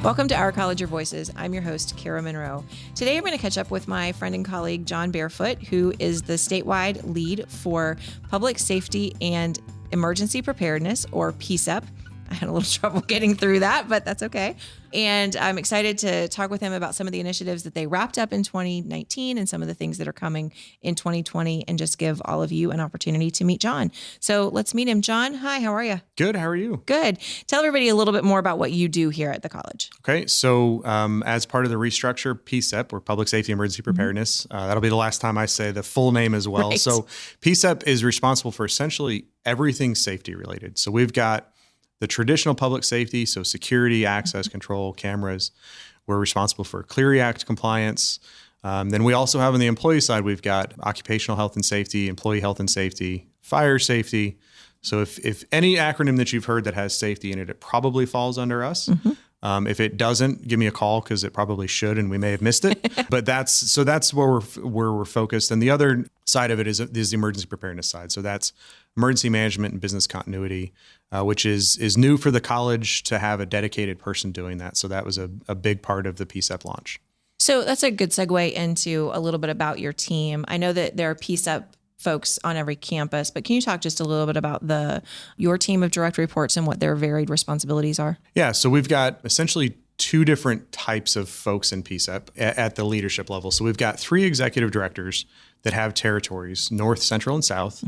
Welcome to Our College, Your Voices. I'm your host, Kara Monroe. Today, I'm going to catch up with my friend and colleague, Jon Barefoot, who is the statewide lead for Public Safety and Emergency Preparedness, or PSEP. I had a little trouble getting through that, but that's okay. And I'm excited to talk with him about some of the initiatives that they wrapped up in 2019 and some of the things that are coming in 2020, and just give all of you an opportunity to meet Jon. So let's meet him. Jon, hi, how are you? Good. How are you? Good. Tell everybody a little bit more about what you do here at the college. Okay. So as part of the restructure, PSEP, or Public Safety Emergency Preparedness, that'll be the last time I say the full name as well. Right. So PSEP is responsible for essentially everything safety related. So we've got the traditional public safety, so security, access control, cameras. We're responsible for Clery Act compliance. Then we also have on the employee side, we've got occupational health and safety, employee health and safety, fire safety. So if any acronym that you've heard that has safety in it, it probably falls under us. If it doesn't, give me a call, because it probably should, and we may have missed it. But that's where we're focused. And the other side of it is the emergency preparedness side. So that's emergency management and business continuity, which is new for the college to have a dedicated person doing that. So that was a big part of the PSEP launch. So that's a good segue into a little bit about your team. I know that there are PSEP folks on every campus, but can you talk just a little bit about your team of direct reports and what their varied responsibilities are? Yeah, so we've got essentially two different types of folks in PSEP at the leadership level. So we've got 3 executive directors that have territories, North, Central, and South,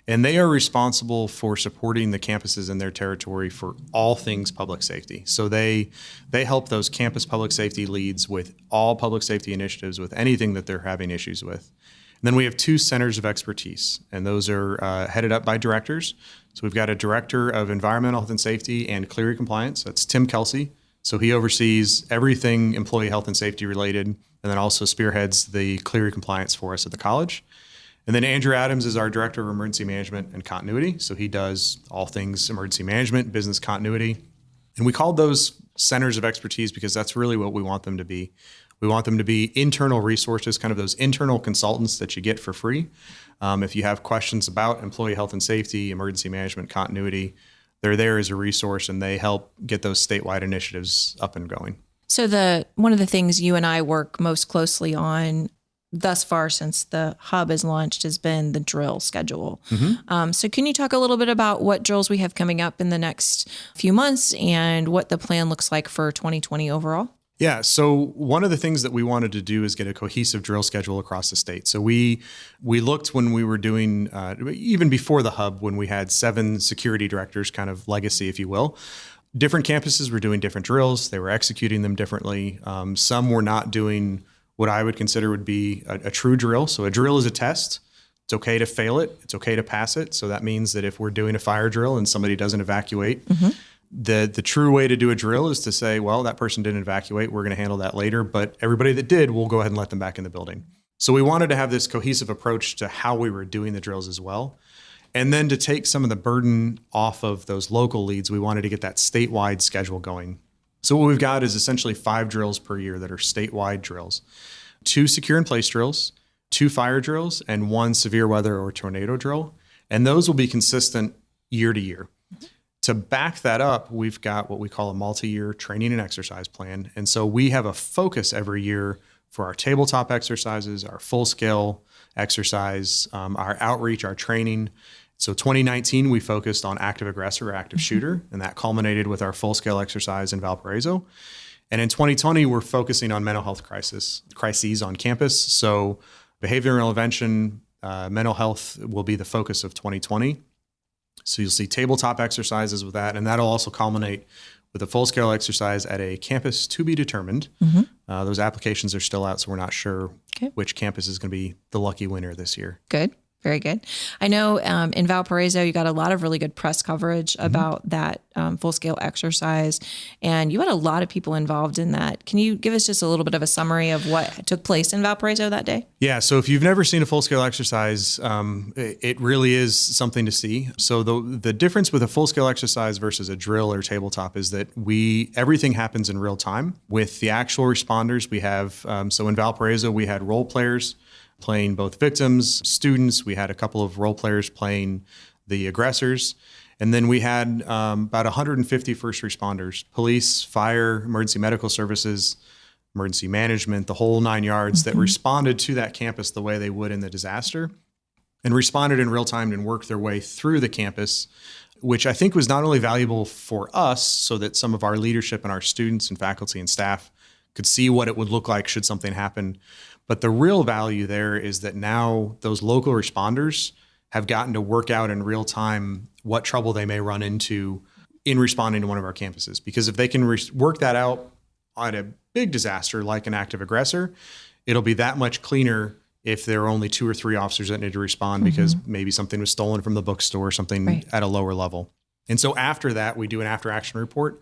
and they are responsible for supporting the campuses in their territory for all things public safety. So they help those campus public safety leads with all public safety initiatives, with anything that they're having issues with. And then we have 2 centers of expertise, and those are headed up by directors. So we've got a director of environmental health and safety and Clery compliance. That's Tim Kelsey. So he oversees everything employee health and safety related, and then also spearheads the Clery compliance for us at the college. And then Andrew Adams is our director of emergency management and continuity. So he does all things emergency management, business continuity. And we called those centers of expertise because that's really what we want them to be. We want them to be internal resources, kind of those internal consultants that you get for free. If you have questions about employee health and safety, emergency management, continuity, they're there as a resource, and they help get those statewide initiatives up and going. So one of the things you and I work most closely on thus far since the hub is launched has been the drill schedule. So can you talk a little bit about what drills we have coming up in the next few months and what the plan looks like for 2020 overall? Yeah. So one of the things that we wanted to do is get a cohesive drill schedule across the state. So we looked when we were doing, even before the hub, when we had 7 security directors, kind of legacy, if you will. Different campuses were doing different drills. They were executing them differently. Some were not doing what I would consider would be a true drill. So a drill is a test. It's okay to fail it. It's okay to pass it. So that means that if we're doing a fire drill and somebody doesn't evacuate, the true way to do a drill is to say, well, that person didn't evacuate. We're going to handle that later. But everybody that did, we'll go ahead and let them back in the building. So we wanted to have this cohesive approach to how we were doing the drills as well. And then to take some of the burden off of those local leads, we wanted to get that statewide schedule going. So what we've got is essentially 5 drills per year that are statewide drills. 2 secure in place drills, 2 fire drills, and 1 severe weather or tornado drill. And those will be consistent year to year. To back that up, we've got what we call a multi-year training and exercise plan. And so we have a focus every year for our tabletop exercises, our full-scale exercise, our outreach, our training. So 2019, we focused on active aggressor or active shooter, and that culminated with our full-scale exercise in Valparaiso. And in 2020, we're focusing on mental health crises on campus. So behavioral intervention, mental health will be the focus of 2020. So you'll see tabletop exercises with that, and that'll also culminate with a full-scale exercise at a campus to be determined. Those applications are still out, so we're not sure which campus is going to be the lucky winner this year. Good. Very good. I know in Valparaiso, you got a lot of really good press coverage about that full-scale exercise, and you had a lot of people involved in that. Can you give us just a little bit of a summary of what took place in Valparaiso that day? Yeah. So if you've never seen a full-scale exercise, it really is something to see. So the difference with a full-scale exercise versus a drill or tabletop is that everything happens in real time. With the actual responders, we have, so in Valparaiso, we had role players playing both victims, students. We had a couple of role players playing the aggressors. And then we had about 150 first responders, police, fire, emergency medical services, emergency management, the whole 9 yards that responded to that campus the way they would in the disaster and responded in real time and worked their way through the campus, which I think was not only valuable for us so that some of our leadership and our students and faculty and staff could see what it would look like should something happen. But the real value there is that now those local responders have gotten to work out in real time what trouble they may run into in responding to one of our campuses. Because if they can work that out on a big disaster like an active aggressor, it'll be that much cleaner if there are only 2 or 3 officers that need to respond because maybe something was stolen from the bookstore or something at a lower level. And so after that, we do an after action report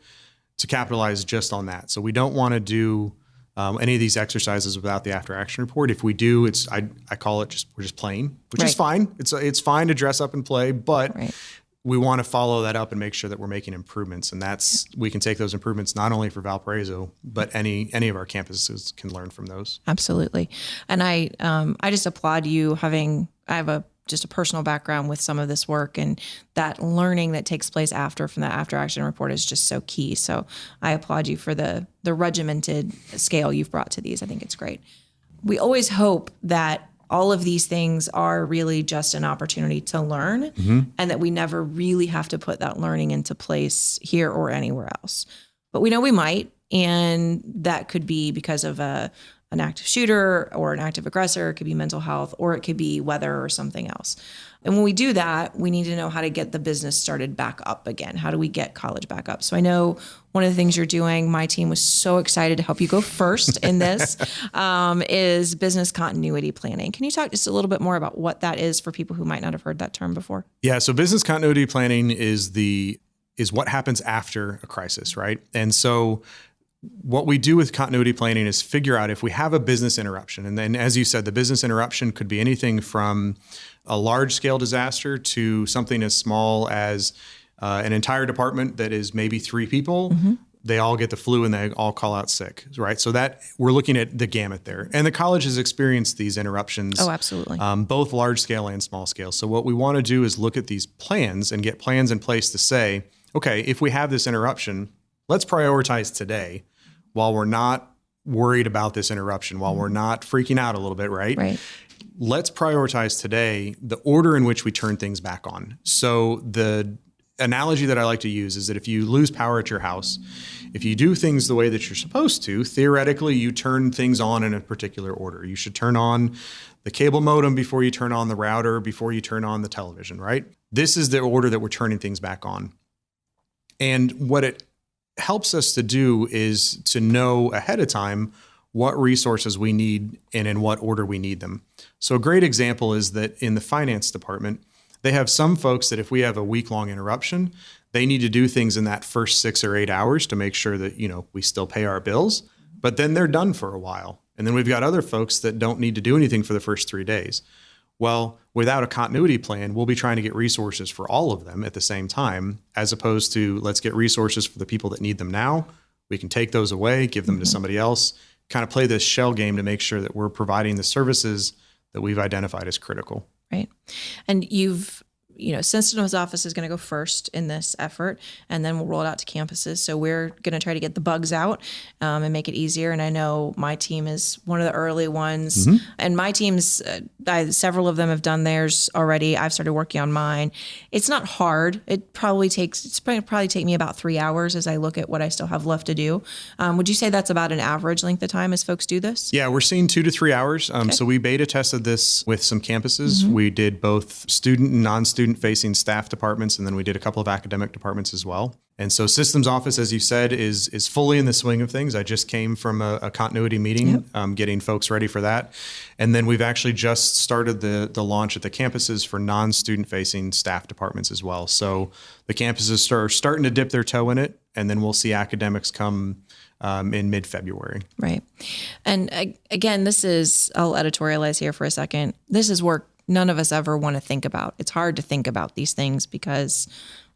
to capitalize just on that. So we don't want to do any of these exercises without the after action report. If we do, I call it we're just playing, which is fine. It's fine to dress up and play, but we want to follow that up and make sure that we're making improvements. And we can take those improvements not only for Valparaiso, but any of our campuses can learn from those. Absolutely. And I just applaud you I have just a personal background with some of this work, and that learning that takes place from that after action report is just so key. So I applaud you for the regimented scale you've brought to these. I think it's great. We always hope that all of these things are really just an opportunity to learn and that we never really have to put that learning into place here or anywhere else. But we know we might, and that could be because of an active shooter or an active aggressor. It could be mental health, or it could be weather or something else. And when we do that, we need to know how to get the business started back up again. How do we get college back up? So I know one of the things you're doing, my team was so excited to help you go first in this, is business continuity planning. Can you talk just a little bit more about what that is for people who might not have heard that term before? Yeah, so business continuity planning is what happens after a crisis, right? And so what we do with continuity planning is figure out if we have a business interruption. And then, as you said, the business interruption could be anything from a large scale disaster to something as small as an entire department that is maybe 3 people. They all get the flu and they all call out sick, right? So that we're looking at the gamut there. And the college has experienced these interruptions. Oh, absolutely. Both large scale and small scale. So what we want to do is look at these plans and get plans in place to say, okay, if we have this interruption, let's prioritize today while we're not worried about this interruption, while we're not freaking out a little bit, right? Right. Let's prioritize today the order in which we turn things back on. So the analogy that I like to use is that if you lose power at your house, if you do things the way that you're supposed to, theoretically, you turn things on in a particular order. You should turn on the cable modem before you turn on the router, before you turn on the television, right? This is the order that we're turning things back on. And what it helps us to do is to know ahead of time what resources we need and in what order we need them. So a great example is that in the finance department, they have some folks that if we have a week-long interruption, they need to do things in that first 6 or 8 hours to make sure that, we still pay our bills, but then they're done for a while. And then we've got other folks that don't need to do anything for the first 3 days. Well, without a continuity plan, we'll be trying to get resources for all of them at the same time, as opposed to let's get resources for the people that need them now. We can take those away, give them to somebody else, kind of play this shell game to make sure that we're providing the services that we've identified as critical. Right. And Systems office is going to go first in this effort, and then we'll roll it out to campuses. So we're going to try to get the bugs out and make it easier. And I know my team is one of the early ones, and my team's several of them have done theirs already. I've started working on mine. It's not hard. It probably take me about 3 hours as I look at what I still have left to do. Would you say that's about an average length of time as folks do this? Yeah, we're seeing 2 to 3 hours. Okay. So we beta tested this with some campuses. We did both student and non-student facing staff departments, and then we did a couple of academic departments as well. And so systems office, as you said, is fully in the swing of things. I just came from a continuity meeting, getting folks ready for that. And then we've actually just started the launch at the campuses for non-student facing staff departments as well. So the campuses are starting to dip their toe in it, and then we'll see academics come in mid-February. Right. And again, I'll editorialize here for a second. This is work none of us ever want to think about. It's hard to think about these things because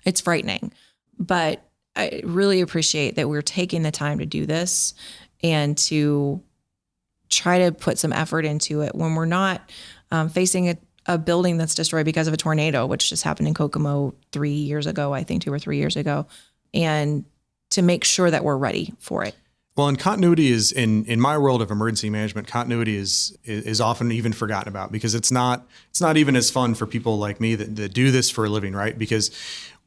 it's frightening. But I really appreciate that we're taking the time to do this and to try to put some effort into it when we're not facing a building that's destroyed because of a tornado, which just happened in Kokomo 3 years ago, I think 2 or 3 years ago, and to make sure that we're ready for it. Well, and continuity is in my world of emergency management, continuity is often even forgotten about because it's not even as fun for people like me that do this for a living, right? Because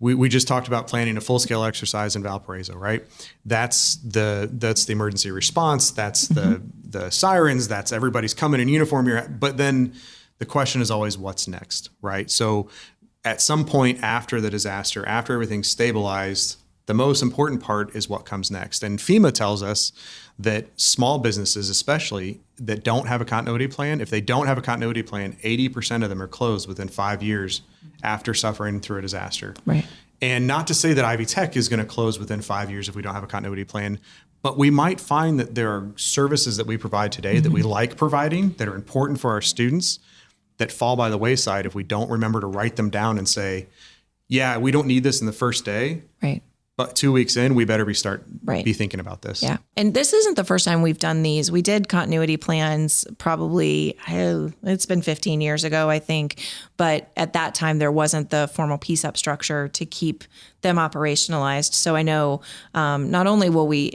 we just talked about planning a full scale exercise in Valparaiso, right? That's the emergency response. That's the sirens. That's everybody's coming in uniform. But then the question is always what's next, right? So at some point after the disaster, after everything's stabilized, the most important part is what comes next. And FEMA tells us that small businesses, especially that don't have a continuity plan, if they don't have a continuity plan, 80% of them are closed within 5 years after suffering through a disaster. Right. And not to say that Ivy Tech is going to close within 5 years if we don't have a continuity plan, but we might find that there are services that we provide today that we like providing, that are important for our students, that fall by the wayside if we don't remember to write them down and say, yeah, we don't need this in the first day. Right. But 2 weeks in, we better be thinking about this. Yeah. And this isn't the first time we've done these. We did continuity plans probably, it's been 15 years ago, I think. But at that time, there wasn't the formal PSEP structure to keep them operationalized. So I know not only will we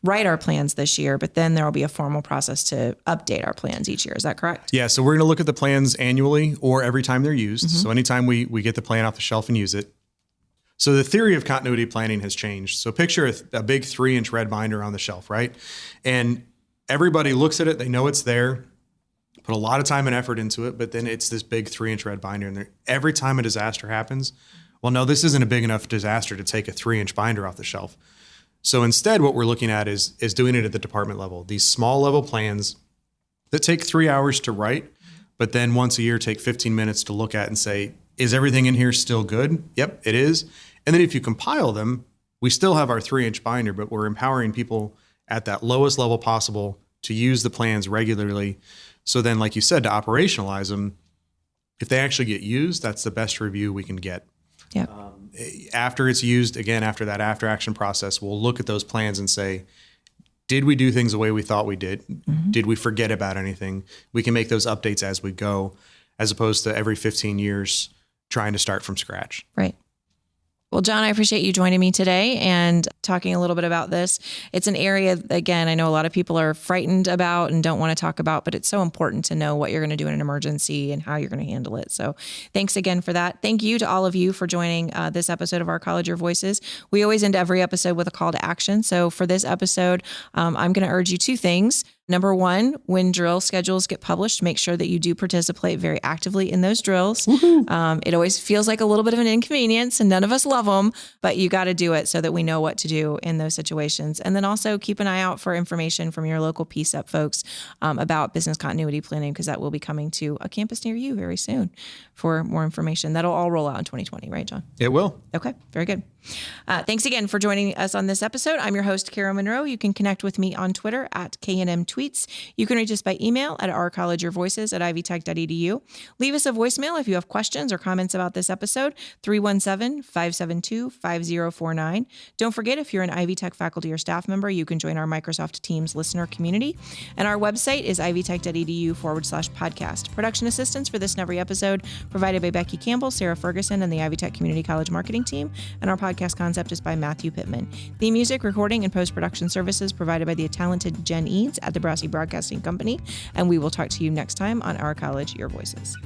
write our plans this year, but then there will be a formal process to update our plans each year. Is that correct? Yeah. So we're going to look at the plans annually or every time they're used. So anytime we get the plan off the shelf and use it. So the theory of continuity planning has changed. So picture a big 3-inch red binder on the shelf, right? And everybody looks at it, they know it's there, put a lot of time and effort into it, but then it's this big 3-inch red binder. And every time a disaster happens, well, no, this isn't a big enough disaster to take a 3-inch binder off the shelf. So instead, what we're looking at is doing it at the department level. These small level plans that take 3 hours to write, but then once a year take 15 minutes to look at and say, is everything in here still good? Yep, it is. And then if you compile them, we still have our 3-inch binder, but we're empowering people at that lowest level possible to use the plans regularly. So then, like you said, to operationalize them, if they actually get used, that's the best review we can get. Yeah. After it's used, again, after that after action process, we'll look at those plans and say, did we do things the way we thought we did? Did we forget about anything? We can make those updates as we go, as opposed to every 15 years trying to start from scratch. Right. Well, Jon, I appreciate you joining me today and talking a little bit about this. It's an area, again, I know a lot of people are frightened about and don't want to talk about, but it's so important to know what you're going to do in an emergency and how you're going to handle it. So thanks again for that. Thank you to all of you for joining this episode of Our College, Your Voices. We always end every episode with a call to action. So for this episode, I'm going to urge you 2 things. Number 1, when drill schedules get published, make sure that you do participate very actively in those drills. It always feels like a little bit of an inconvenience and none of us love them, but you got to do it so that we know what to do in those situations. And then also keep an eye out for information from your local PSEP folks about business continuity planning, because that will be coming to a campus near you very soon for more information. That'll all roll out in 2020, right, Jon? It will. Okay, very good. Thanks again for joining us on this episode. I'm your host, Kara Monroe. You can connect with me on Twitter at KNM Tweets. You can reach us by email at ourcollegeyourvoices@ivytech.edu. Leave us a voicemail if you have questions or comments about this episode, 317-572-5049. Don't forget, if you're an Ivy Tech faculty or staff member, you can join our Microsoft Teams listener community. And our website is ivytech.edu/podcast. Production assistance for this and every episode provided by Becky Campbell, Sarah Ferguson, and the Ivy Tech Community College marketing team. And our podcast concept is by Matthew Pittman. The music, recording, and post-production services provided by the talented Jen Edds at the Brassy Broadcasting Company. And we will talk to you next time on Our College, Your Voices.